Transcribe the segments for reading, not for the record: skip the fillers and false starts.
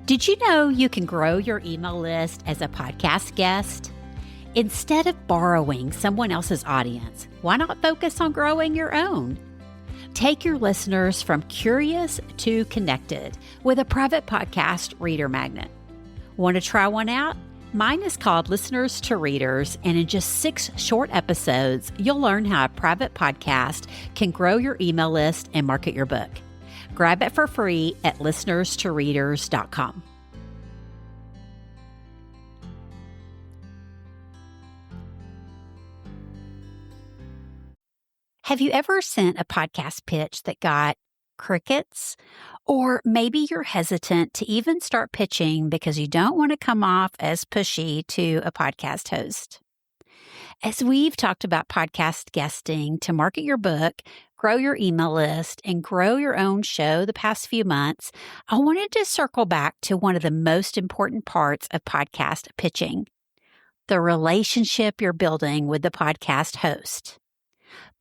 Did you know you can grow your email list as a podcast guest? Instead of borrowing someone else's audience, why not focus on growing your own? Take your listeners from curious to connected with a private podcast reader magnet. Want to try one out? Mine is called Listeners to Readers, and in just 6 short episodes, you'll learn how a private podcast can grow your email list and market your book. Grab it for free at listenerstoreaders.com. Have you ever sent a podcast pitch that got crickets? Or maybe you're hesitant to even start pitching because you don't want to come off as pushy to a podcast host. As we've talked about podcast guesting to market your book, grow your email list, and grow your own show the past few months, I wanted to circle back to one of the most important parts of podcast pitching, the relationship you're building with the podcast host.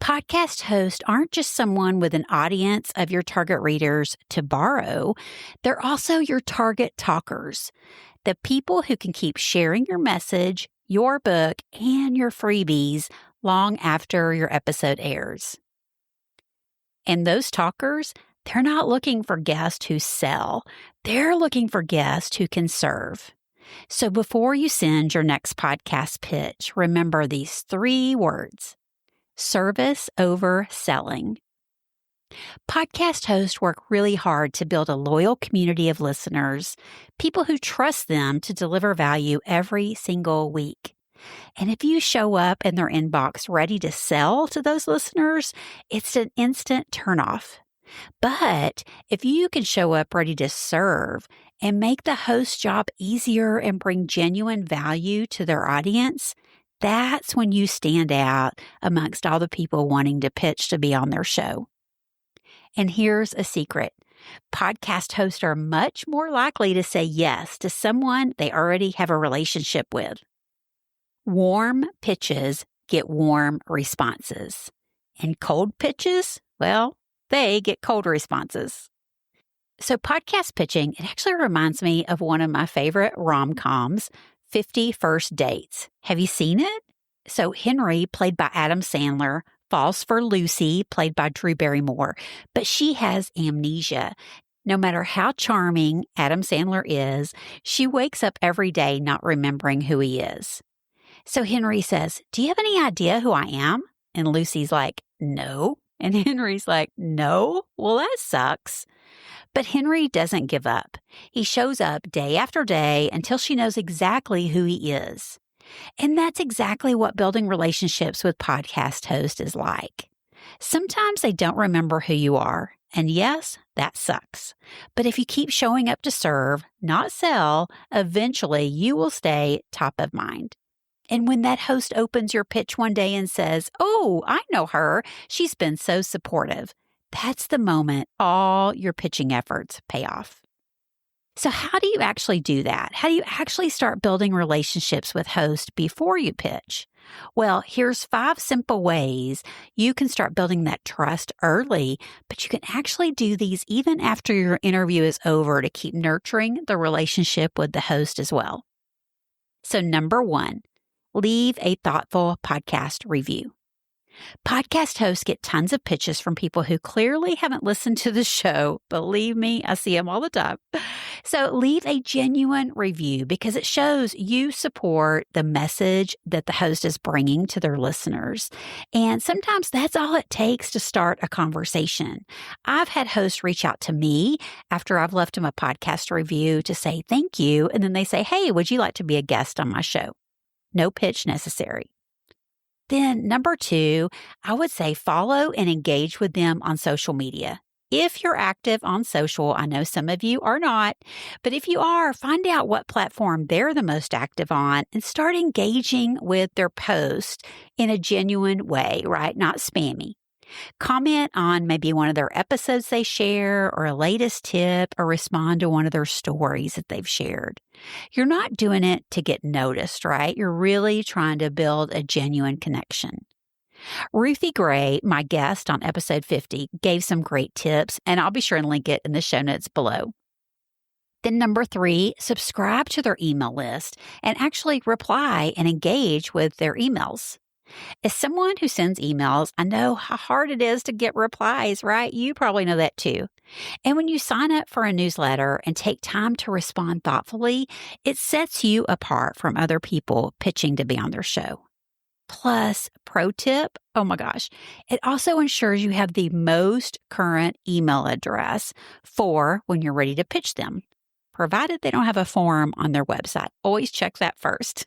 Podcast hosts aren't just someone with an audience of your target readers to borrow. They're also your target talkers, the people who can keep sharing your message, your book, and your freebies long after your episode airs. And those talkers, they're not looking for guests who sell. They're looking for guests who can serve. So before you send your next podcast pitch, remember these 3 words: service over selling. Podcast hosts work really hard to build a loyal community of listeners, people who trust them to deliver value every single week. And if you show up in their inbox ready to sell to those listeners, it's an instant turnoff. But if you can show up ready to serve and make the host's job easier and bring genuine value to their audience, that's when you stand out amongst all the people wanting to pitch to be on their show. And here's a secret. Podcast hosts are much more likely to say yes to someone they already have a relationship with. Warm pitches get warm responses. And cold pitches, well, they get cold responses. So podcast pitching, it actually reminds me of one of my favorite rom-coms, 50 First Dates. Have you seen it? So Henry, played by Adam Sandler, falls for Lucy, played by Drew Barrymore, but she has amnesia. No matter how charming Adam Sandler is, she wakes up every day not remembering who he is. So Henry says, "Do you have any idea who I am?" And Lucy's like, "No." And Henry's like, "No? Well, that sucks." But Henry doesn't give up. He shows up day after day until she knows exactly who he is. And that's exactly what building relationships with podcast hosts is like. Sometimes they don't remember who you are. And yes, that sucks. But if you keep showing up to serve, not sell, eventually you will stay top of mind. And when that host opens your pitch one day and says, "Oh, I know her. She's been so supportive," that's the moment all your pitching efforts pay off. So how do you actually do that? How do you actually start building relationships with hosts before you pitch? Well, here's 5 simple ways you can start building that trust early, but you can actually do these even after your interview is over to keep nurturing the relationship with the host as well. So number 1, leave a thoughtful podcast review. Podcast hosts get tons of pitches from people who clearly haven't listened to the show. Believe me, I see them all the time. So leave a genuine review because it shows you support the message that the host is bringing to their listeners. And sometimes that's all it takes to start a conversation. I've had hosts reach out to me after I've left them a podcast review to say thank you. And then they say, "Hey, would you like to be a guest on my show?" No pitch necessary. Then number 2, I would say follow and engage with them on social media. If you're active on social, I know some of you are not, but if you are, find out what platform they're the most active on and start engaging with their posts in a genuine way, right? Not spammy. Comment on maybe one of their episodes they share or a latest tip or respond to one of their stories that they've shared. You're not doing it to get noticed, right? You're really trying to build a genuine connection. Ruthie Gray, my guest on episode 50, gave some great tips, and I'll be sure and link it in the show notes below. Then number 3, subscribe to their email list and actually reply and engage with their emails. As someone who sends emails, I know how hard it is to get replies, right? You probably know that too. And when you sign up for a newsletter and take time to respond thoughtfully, it sets you apart from other people pitching to be on their show. Plus, pro tip, oh my gosh, it also ensures you have the most current email address for when you're ready to pitch them, provided they don't have a form on their website. Always check that first.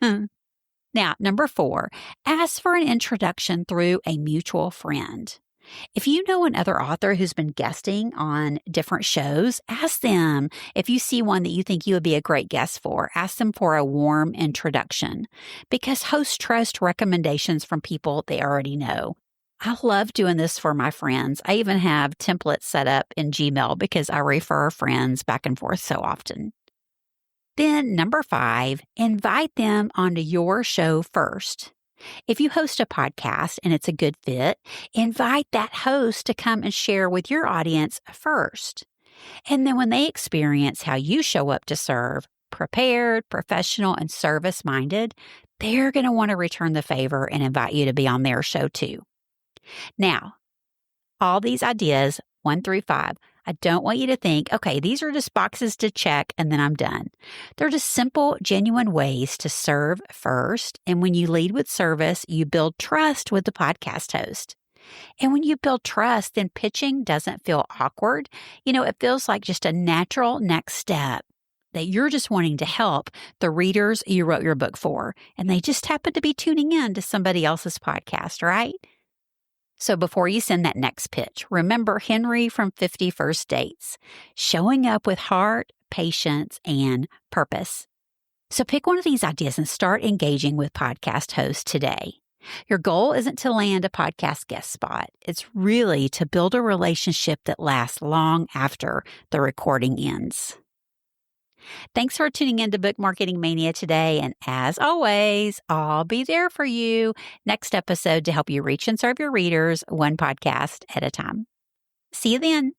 Now, number 4, ask for an introduction through a mutual friend. If you know another author who's been guesting on different shows, ask them. If you see one that you think you would be a great guest for, ask them for a warm introduction, because hosts trust recommendations from people they already know. I love doing this for my friends. I even have templates set up in Gmail because I refer friends back and forth so often. Then number 5, invite them onto your show first. If you host a podcast and it's a good fit, invite that host to come and share with your audience first. And then when they experience how you show up to serve, prepared, professional, and service-minded, they're going to want to return the favor and invite you to be on their show too. Now, all these ideas, 1 through 5, I don't want you to think, okay, these are just boxes to check and then I'm done. They're just simple, genuine ways to serve first. And when you lead with service, you build trust with the podcast host. And when you build trust, then pitching doesn't feel awkward. It feels like just a natural next step that you're just wanting to help the readers you wrote your book for. And they just happen to be tuning in to somebody else's podcast, right? So before you send that next pitch, remember Henry from 50 First Dates, showing up with heart, patience, and purpose. So pick one of these ideas and start engaging with podcast hosts today. Your goal isn't to land a podcast guest spot. It's really to build a relationship that lasts long after the recording ends. Thanks for tuning in to Book Marketing Mania today. And as always, I'll be there for you next episode to help you reach and serve your readers one podcast at a time. See you then.